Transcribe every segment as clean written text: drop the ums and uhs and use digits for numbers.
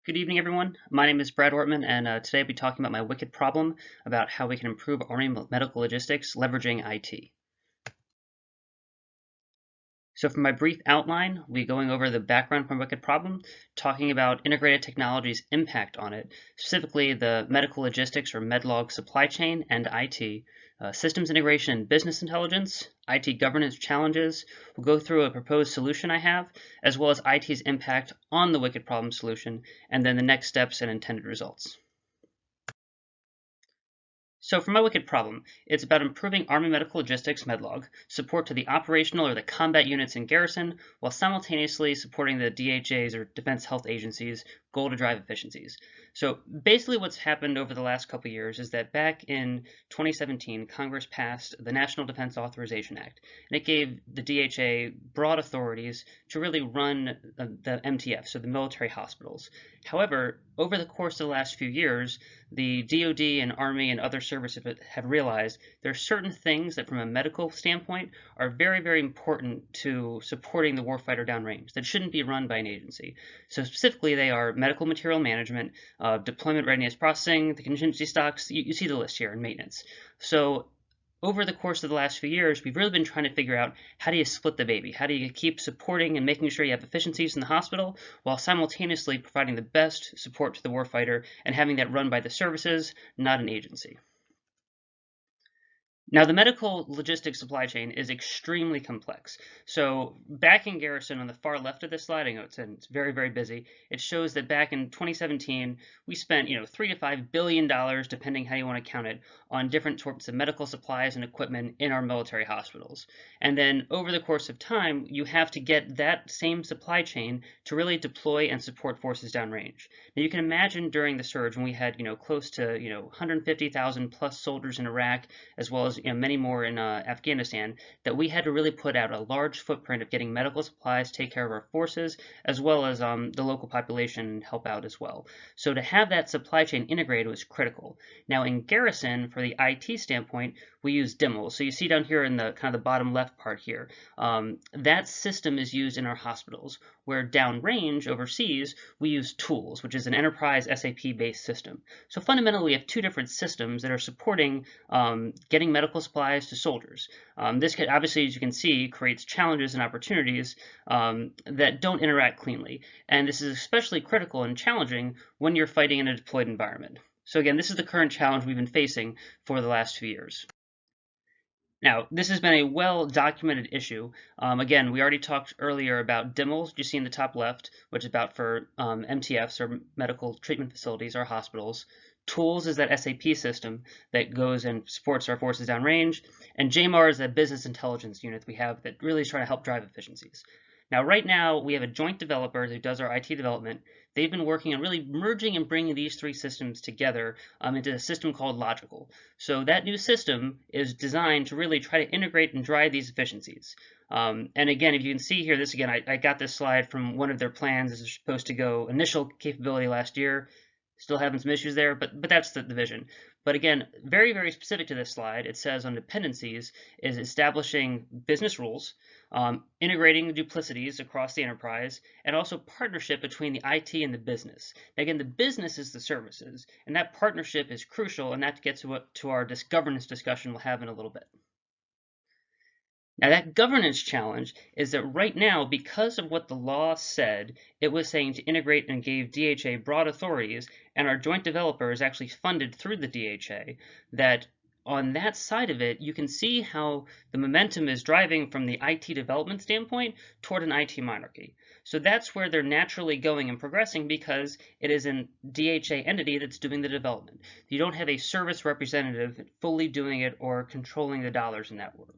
Good evening, everyone. My name is Brad Ortman, and today I'll be talking about my wicked problem about how we can improve Army medical logistics leveraging IT. So for my brief outline, we'll be going over the background from wicked problem, talking about integrated technology's impact on it, specifically the medical logistics or medlog supply chain and IT, systems integration and business intelligence, IT governance challenges. We'll go through a proposed solution I have, as well as IT's impact on the wicked problem solution, and then the next steps and intended results. So for my wicked problem, it's about improving Army Medical Logistics Medlog, support to the operational or the combat units in garrison, while simultaneously supporting the DHA's or Defense Health Agency's goal to drive efficiencies. So basically what's happened over the last couple of years is that back in 2017, Congress passed the National Defense Authorization Act, and it gave the DHA broad authorities to really run the MTF, so the military hospitals. However, over the course of the last few years, the DoD and Army and other services have realized there are certain things that from a medical standpoint are very, very important to supporting the warfighter downrange that shouldn't be run by an agency. So specifically, they are medical material management, deployment readiness processing, the contingency stocks, you see the list here, and maintenance. So over the course of the last few years, we've really been trying to figure out how do you split the baby? How do you keep supporting and making sure you have efficiencies in the hospital while simultaneously providing the best support to the warfighter and having that run by the services, not an agency? Now, the medical logistics supply chain is extremely complex. So back in Garrison on the far left of this slide, I know it's very, very busy. It shows that back in 2017, we spent, $3 to $5 billion, depending how you want to count it, on different sorts of medical supplies and equipment in our military hospitals. And then over the course of time, you have to get that same supply chain to really deploy and support forces downrange. Now, you can imagine during the surge when we had, close to, 150,000 plus soldiers in Iraq, as well as many more in Afghanistan, that we had to really put out a large footprint of getting medical supplies, take care of our forces, as well as the local population help out as well. So to have that supply chain integrated was critical. Now in Garrison, for the IT standpoint, we use DIML. So you see down here in the kind of the bottom left part here, that system is used in our hospitals, where downrange overseas, we use Tools, which is an enterprise SAP-based system. So fundamentally, we have two different systems that are supporting getting medical supplies to soldiers. This could, obviously, as you can see, creates challenges and opportunities that don't interact cleanly. And this is especially critical and challenging when you're fighting in a deployed environment. So again, this is the current challenge we've been facing for the last few years. Now, this has been a well-documented issue. Again, we already talked earlier about DIMLs, you see in the top left, which is about for MTFs, or medical treatment facilities, or hospitals. Tools is that SAP system that goes and supports our forces downrange. And JMAR is that business intelligence unit we have that really is trying to help drive efficiencies. Now, right now, we have a joint developer who does our IT development. They've been working on really merging and bringing these three systems together into a system called Logical. So that new system is designed to really try to integrate and drive these efficiencies. And again, if you can see here, I got this slide from one of their plans. This is supposed to go initial capability last year. Still having some issues there, but that's the vision. But again, very, very specific to this slide, it says on dependencies is establishing business rules, integrating duplicities across the enterprise, and also partnership between the IT and the business. Again, the business is the services, and that partnership is crucial, and that gets to our governance discussion we'll have in a little bit. Now, that governance challenge is that right now, because of what the law said, it was saying to integrate and gave DHA broad authorities, and our joint developer is actually funded through the DHA, that on that side of it, you can see how the momentum is driving from the IT development standpoint toward an IT monarchy. So that's where they're naturally going and progressing because it is a DHA entity that's doing the development. You don't have a service representative fully doing it or controlling the dollars in that world.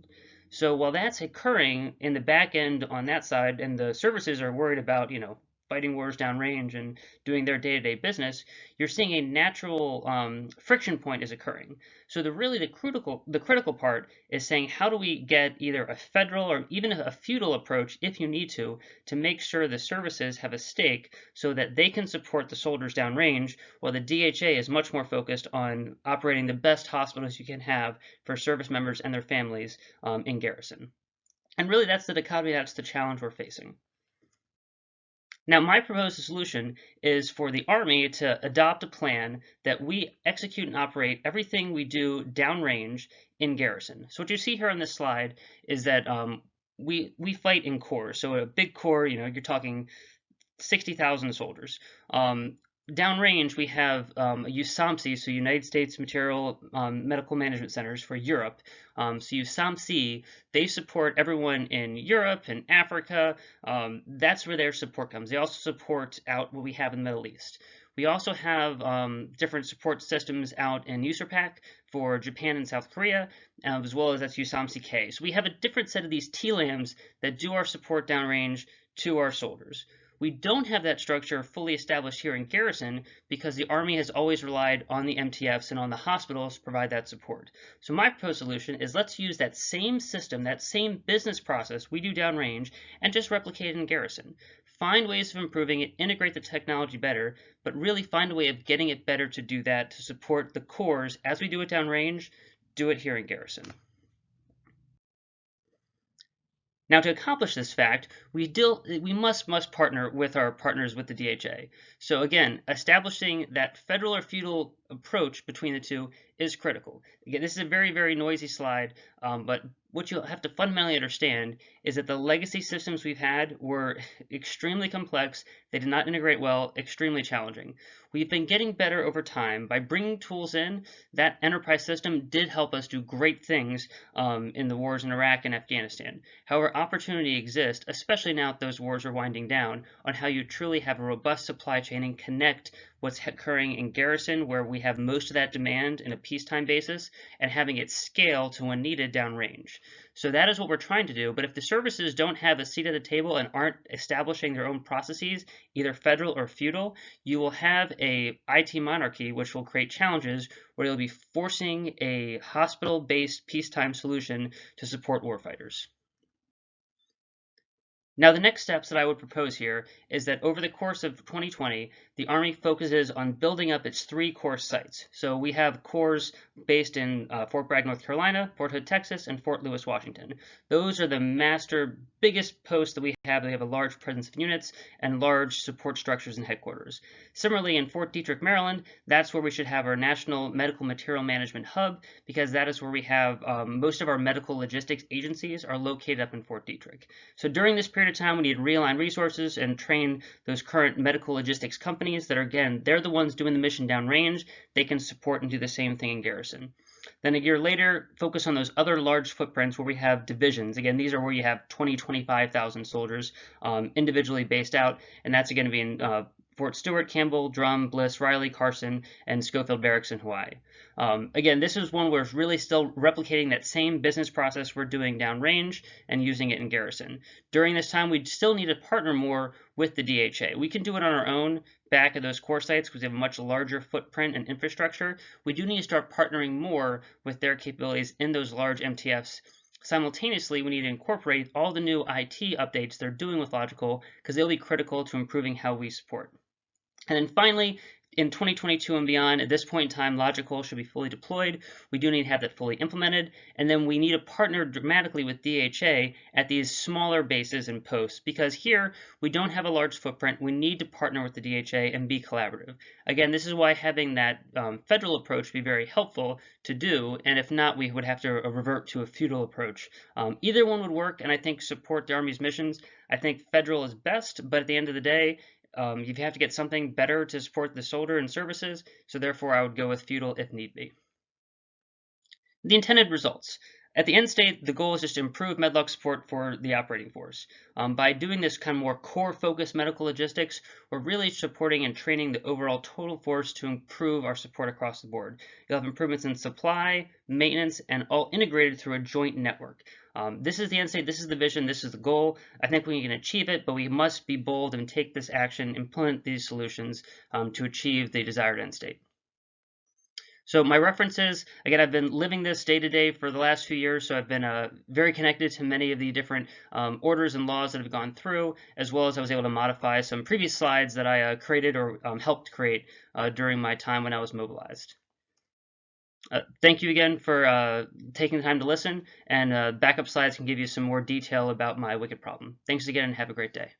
So while that's occurring in the back end on that side, and the services are worried about, fighting wars downrange and doing their day-to-day business, you're seeing a natural friction point is occurring. So the critical part is saying how do we get either a federal or even a feudal approach, if you need to make sure the services have a stake so that they can support the soldiers downrange, while the DHA is much more focused on operating the best hospitals you can have for service members and their families in garrison. And really, that's the dichotomy, that's the challenge we're facing. Now, my proposed solution is for the Army to adopt a plan that we execute and operate everything we do downrange in garrison. So what you see here on this slide is that we fight in corps. So a big corps, you're talking 60,000 soldiers. Downrange, we have a USOMC, so United States Material Medical Management Centers for Europe. So USOMC, they support everyone in Europe and Africa. That's where their support comes. They also support out what we have in the Middle East. We also have different support systems out in USRPAC for Japan and South Korea, as well as that's USOMC-K. So we have a different set of these TLAMs that do our support downrange to our soldiers. We don't have that structure fully established here in garrison because the Army has always relied on the MTFs and on the hospitals to provide that support. So my proposed solution is let's use that same system, that same business process we do downrange, and just replicate it in garrison. Find ways of improving it, integrate the technology better, but really find a way of getting it better to do that, to support the corps as we do it downrange, do it here in garrison. Now, to accomplish this fact, we must partner with our partners with the DHA. So again, establishing that federal or feudal approach between the two is critical. Again, this is a very, very noisy slide, but what you'll have to fundamentally understand is that the legacy systems we've had were extremely complex. They did not integrate well, extremely challenging. We've been getting better over time by bringing tools in. That enterprise system did help us do great things in the wars in Iraq and Afghanistan. However, opportunity exists, especially now that those wars are winding down, on how you truly have a robust supply chain and connect what's occurring in garrison, where we have most of that demand in a peacetime basis, and having it scale to when needed downrange. So that is what we're trying to do, but if the services don't have a seat at the table and aren't establishing their own processes, either federal or feudal, you will have a IT monarchy, which will create challenges where you'll be forcing a hospital-based peacetime solution to support warfighters. Now, the next steps that I would propose here is that over the course of 2020, the Army focuses on building up its 3 core sites. So we have cores based in Fort Bragg, North Carolina, Fort Hood, Texas, and Fort Lewis, Washington. Those are the master biggest posts that we have. They have a large presence of units and large support structures and headquarters. Similarly, in Fort Detrick, Maryland, that's where we should have our National Medical Material Management Hub, because that is where we have most of our medical logistics agencies are located up in Fort Detrick. So during this period of time, we need to realign resources and train those current medical logistics companies that are, again, they're the ones doing the mission downrange. They can support and do the same thing in garrison. Then a year later, focus on those other large footprints where we have divisions. Again, these are where you have 20-25,000 soldiers individually based out, and that's going to be in Fort Stewart, Campbell, Drum, Bliss, Riley, Carson, and Schofield Barracks in Hawaii. Again, this is one where it's really still replicating that same business process we're doing downrange and using it in garrison. During this time, we still need to partner more with the DHA. We can do it on our own back at those core sites because we have a much larger footprint and infrastructure. We do need to start partnering more with their capabilities in those large MTFs. Simultaneously, we need to incorporate all the new IT updates they're doing with Logical because they'll be critical to improving how we support. And then finally, in 2022 and beyond, at this point in time, Logical should be fully deployed. We do need to have that fully implemented. And then we need to partner dramatically with DHA at these smaller bases and posts, because here we don't have a large footprint. We need to partner with the DHA and be collaborative. Again, this is why having that federal approach would be very helpful to do. And if not, we would have to revert to a feudal approach. Either one would work and I think support the Army's missions. I think federal is best, but at the end of the day, you have to get something better to support the soldier and services, so therefore I would go with feudal if need be. The intended results. At the end state, the goal is just to improve medlock support for the operating force. By doing this kind of more core-focused medical logistics, we're really supporting and training the overall total force to improve our support across the board. You'll have improvements in supply, maintenance, and all integrated through a joint network. This is the end state, this is the vision, this is the goal. I think we can achieve it, but we must be bold and take this action, implement these solutions to achieve the desired end state. So my references, again, I've been living this day to day for the last few years, so I've been very connected to many of the different orders and laws that have gone through, as well as I was able to modify some previous slides that I created or helped create during my time when I was mobilized. Thank you again for taking the time to listen, and backup slides can give you some more detail about my wicked problem. Thanks again and have a great day.